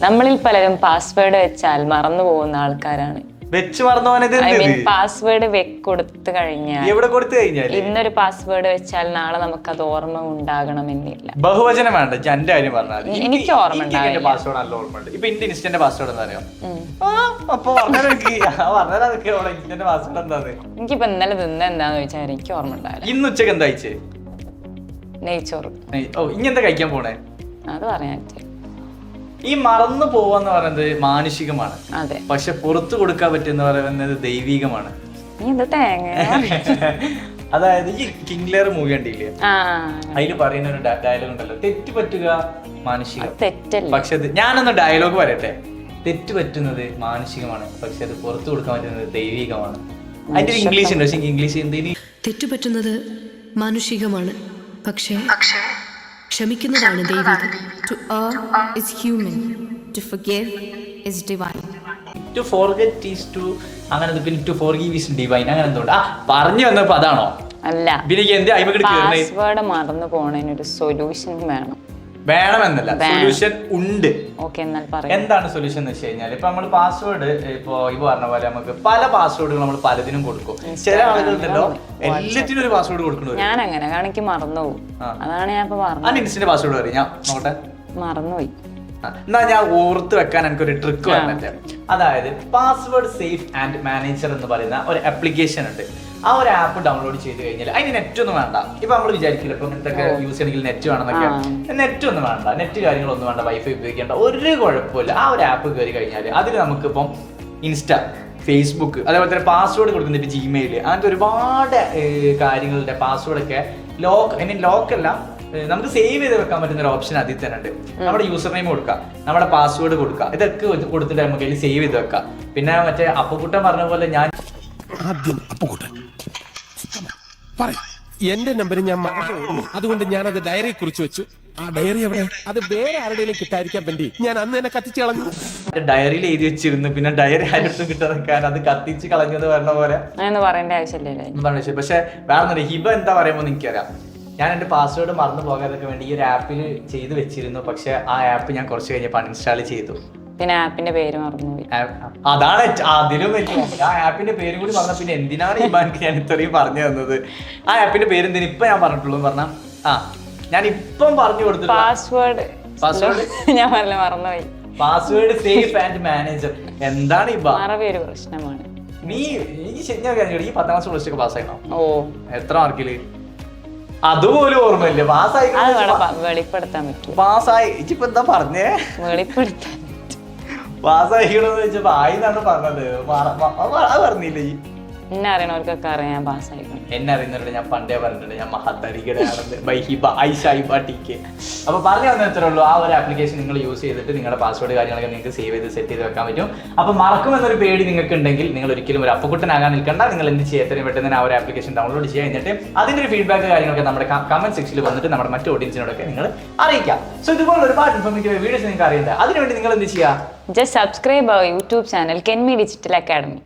നമ്മളിൽ പലരും പാസ്വേഡ് വെച്ചാൽ മറന്നു പോകുന്ന ആൾക്കാരാണ്. വെച്ച് മറന്നു പാസ്വേഡ് കൊടുത്തു കഴിഞ്ഞാൽ എവിടെ കൊടുത്തു കഴിഞ്ഞാൽ ഇന്നൊരു പാസ്വേഡ് വെച്ചാൽ നാളെ നമുക്ക് അത് ഓർമ്മ ഉണ്ടാകണമെന്നില്ല. ബഹുവചനം വേണ്ട. എന്റെ കാര്യം പറഞ്ഞാൽ എനിക്ക് ഓർമ്മ പാസ്വേഡ് നല്ല ഓർമ്മയുണ്ട്. ഇപ്പൊ എന്റെ ഇൻസ്റ്റന്റ് പാസ്വേഡ് എന്താ അറിയാം? അപ്പൊ ഇൻസ്റ്റന്റ് പാസ്വേഡ് എന്താന്ന് എനിക്കിപ്പോ ഇന്നലെ എന്താന്ന് ചോദിച്ചാൽ എനിക്ക് ഓർമ്മ ഉണ്ടാവില്ല. ഇന്ന് ഉച്ചക്ക് എന്താ കഴിച്ചേ? നെയ്ച്ചോറ്. ഇനി എന്താ കഴിക്കാൻ പോണേ? അത് പറയാൻ ഈ മറന്നു പോവാന്ന് പറയുന്നത് മാനുഷികമാണ്. അതെ. പക്ഷെ പുറത്തു കൊടുക്കാൻ പറ്റുന്ന പറയുന്നത് ദൈവികമാണ്. അതായത് ഈ കിങ് ലെയർ മൂവി കണ്ടില്ലേ? അതിൽ പറയുന്ന ഒരു ഡയലോഗ് ഉണ്ടല്ലോ, തെറ്റ് പറ്റുക മാനുഷികം, പക്ഷെ ഞാനൊന്ന് ഡയലോഗ് പറയട്ടെ. തെറ്റ് പറ്റുന്നത് മാനുഷികമാണ്, പക്ഷെ അത് പുറത്തു കൊടുക്കാൻ പറ്റുന്നത് ദൈവികമാണ്. അതിന്റെ ഇംഗ്ലീഷ് ഉണ്ട്, പക്ഷെ ഇംഗ്ലീഷ് എന്തിന്? തെറ്റ് പറ്റുന്നത് മാനുഷികമാണ്, പക്ഷേ ക്ഷമിക്കുന്നതാണ് ദൈവികം. To err is human, to forgive is divine. To forget is to അങ്ങനെ പിന്നെ to forgive is divine അങ്ങനെ എന്തുകൊണ്ട് പറഞ്ഞു വന്നപ്പോ അതാണോ? അല്ല, പാസ്വേഡ് മറന്നു പോണതിന് ഒരു സൊല്യൂഷൻ വേണമെന്നല്ല, സൊല്യൂഷൻ ഉണ്ട്. എന്താണ് സൊല്യൂഷൻ എന്ന് വെച്ച് കഴിഞ്ഞാൽ ഇപ്പൊ നമ്മൾ പാസ്വേഡ് ഇപ്പൊ പറഞ്ഞ പോലെ നമുക്ക് പല പാസ്വേഡുകൾ നമ്മൾ പലതിനും കൊടുക്കും. ചില ആളുകളുണ്ടല്ലോ എല്ലാത്തിനും ഒരു പാസ്വേഡ് കൊടുക്കണത്. ഞാൻ അങ്ങനെ കാണിക്ക് മറന്നുപോകും. അതാണ് ഞാൻ ഇപ്പൊ പറഞ്ഞത്. ഇൻസ്റ്റന്റ് പാസ്വേഡ് പറയും, ഞാൻ നോട്ടെ മറന്നുപോയി. എന്നാ ഞാൻ ഓർത്ത് വെക്കാൻ എനിക്കൊരു ട്രിക്ക് പറഞ്ഞിട്ട്, അതായത് പാസ്വേഡ് സേഫ് ആൻഡ് മാനേജർ എന്ന് പറയുന്ന ഒരു ആപ്ലിക്കേഷൻ ഉണ്ട്. ആ ഒരു ആപ്പ് ഡൗൺലോഡ് ചെയ്ത് കഴിഞ്ഞാൽ അതിന് നെറ്റ് ഒന്നും വേണ്ട. ഇപ്പൊ നമ്മൾ വിചാരിക്കില്ല ഇപ്പൊ ഇങ്ങനത്തെ യൂസ് ചെയ്യണമെങ്കിൽ നെറ്റ് വേണമെന്നൊക്കെ. നെറ്റ് ഒന്നും വേണ്ട, നെറ്റ് കാര്യങ്ങളൊന്നും വേണ്ട, വൈഫൈ ഉപയോഗിക്കേണ്ട, ഒരു കുഴപ്പമില്ല. ആ ഒരു ആപ്പ് കയറി കഴിഞ്ഞാൽ അതിൽ നമുക്കിപ്പം ഇൻസ്റ്റ, ഫേസ്ബുക്ക്, അതേപോലെ തന്നെ പാസ്വേഡ് കൊടുക്കുന്നത് ഇപ്പൊ ജിമെയിൽ, അങ്ങനത്തെ ഒരുപാട് കാര്യങ്ങളുടെ പാസ്വേഡൊക്കെ ലോക്കല്ല, നമുക്ക് സേവ് ചെയ്ത് വെക്കാൻ പറ്റുന്ന ഒരു ഓപ്ഷൻ അതിൽ തന്നെ ഉണ്ട്. നമ്മുടെ യൂസർ നെയിം കൊടുക്കുക, നമ്മുടെ പാസ്വേഡ് കൊടുക്കുക, ഇതൊക്കെ കൊടുത്തിട്ട് നമുക്ക് അതിൽ സേവ് ചെയ്ത് വെക്കാം. പിന്നെ മറ്റേ അപ്പുക്കുട്ടൻ പറഞ്ഞ പോലെ ഞാൻ എന്റെ നമ്പർ ഞാൻ മറന്നു, അതുകൊണ്ട് ഞാനത് ഡയറി കുറിച്ച് വെച്ചു. ആ ഡയറി എവിടെ? അത് വേറെ ആരുടെയും കിട്ടാതിരിക്കാൻ വേണ്ടി ഞാൻ അന്ന് തന്നെ കത്തിച്ച് കളഞ്ഞു. ഡയറിയിൽ എഴുതി വെച്ചിരുന്നു, പിന്നെ ഡയറി ആരും കിട്ടാൻ അത് കത്തിച്ച് കളഞ്ഞത് പറഞ്ഞ പോലെ പറയേണ്ട ആവശ്യമില്ല. പക്ഷെ വേറെ ഹിബ എന്താ പറയുമ്പോൾ എനിക്കറിയാം. ഞാൻ എൻ്റെ പാസ്വേഡ് മറന്നു പോകാതൊക്കെ വേണ്ടി ഈ ഒരു ആപ്പിൽ ചെയ്ത് വെച്ചിരുന്നു. പക്ഷെ ആ ആപ്പ് ഞാൻ കുറച്ച് കഴിഞ്ഞപ്പോൾ അൺഇൻസ്റ്റാൾ ചെയ്തു. പിന്നെ ആപ്പിന്റെ പേര് മറന്നുപോയി. അതാണ് അതിലും വലിയ. ആ ആപ്പിന്റെ പേര് കൂടി പറഞ്ഞ പിന്നെ എന്തിനാണ് ഈ ബാങ്ക് ഞാൻ ഇത്രയും പറഞ്ഞു തന്നത്? ആ ആപ്പിന്റെ പേര് എന്തിനാ ഇപ്പൊ ഞാൻ പറഞ്ഞിട്ടുള്ളൂ പറഞ്ഞ ഞാൻ ഇപ്പം പറഞ്ഞു കൊടുത്തു. പാസ്വേഡ് ഞാൻ മറന്നുപോയി. പാസ്വേഡ് സേഫ് ആൻഡ് മാനേജർ എന്താണ് ഈ മറവിയൊരു പ്രശ്നമാണ്. നീ ഈ 10ാം ക്ലാസ് പ്ലസ് ടു പാസ്സായിണോ? എത്ര മാർക്കില്? അതുപോലും ഓർമ്മയില്ല. വെളിപ്പെടുത്താൻ പറ്റും. പാസ്സായി ഇപ്പൊ എന്താ പറഞ്ഞേ? വെളിപ്പെടുത്താൻ പാസ്സായിക്കണെന്ന് വെച്ചപ്പോ ആയിന്നാണ് പറഞ്ഞത്. അത് പറഞ്ഞില്ലേ? എന്നെ അറിയണവർക്കൊക്കെ അറിയാം പാസ്സായിക്കണം. എന്നെ അറിയുന്നവരുടെ ഞാൻ പണ്ടേ പറഞ്ഞിട്ടുണ്ട് ഞാൻ മഹത്തരികടയാണെന്ന്. അപ്പൊ പറഞ്ഞു വന്ന എത്രേ ഉള്ളൂ. ആ ഒരു ആപ്ലിക്കേഷൻ നിങ്ങൾ യൂസ് ചെയ്തിട്ട് നിങ്ങളുടെ പാസ്വേഡ് കാര്യങ്ങളൊക്കെ നിങ്ങൾക്ക് സേവ് ചെയ്ത് സെറ്റ് ചെയ്ത് വെക്കാൻ പറ്റും. അപ്പൊ മറക്കുമെന്നൊരു പേടി നിങ്ങൾക്ക് ഉണ്ടെങ്കിൽ നിങ്ങൾ ഒരിക്കലും ഒരു അപ്പുക്കുട്ടനാകാൻ നിൽക്കണ്ട. നിങ്ങൾ എന്ത് ചെയ്യാത്തതിന് പെട്ടെന്ന് ആ ഒരു ആപ്ലിക്കേഷൻ ഡൗൺലോഡ് ചെയ്യുക. എന്നിട്ട് അതിന്റെ ഒരു ഫീഡ്ബാക്ക് കാര്യങ്ങളൊക്കെ നമ്മുടെ കമന്റ് സെക്ഷനിൽ വന്നിട്ട് നമ്മുടെ മറ്റു ഓഡിയൻസിനോടൊക്കെ നിങ്ങൾ അറിയിക്കാം. സോ ഇതുപോലെ ഒരുപാട് ഇൻഫോർമേറ്റീവ് വീഡിയോസ് നിങ്ങൾക്ക് അറിയേണ്ടത്. അതിനുവേണ്ടി നിങ്ങൾ എന്ത് ചെയ്യുക? Just subscribe our YouTube channel Kenmi Digital Academy.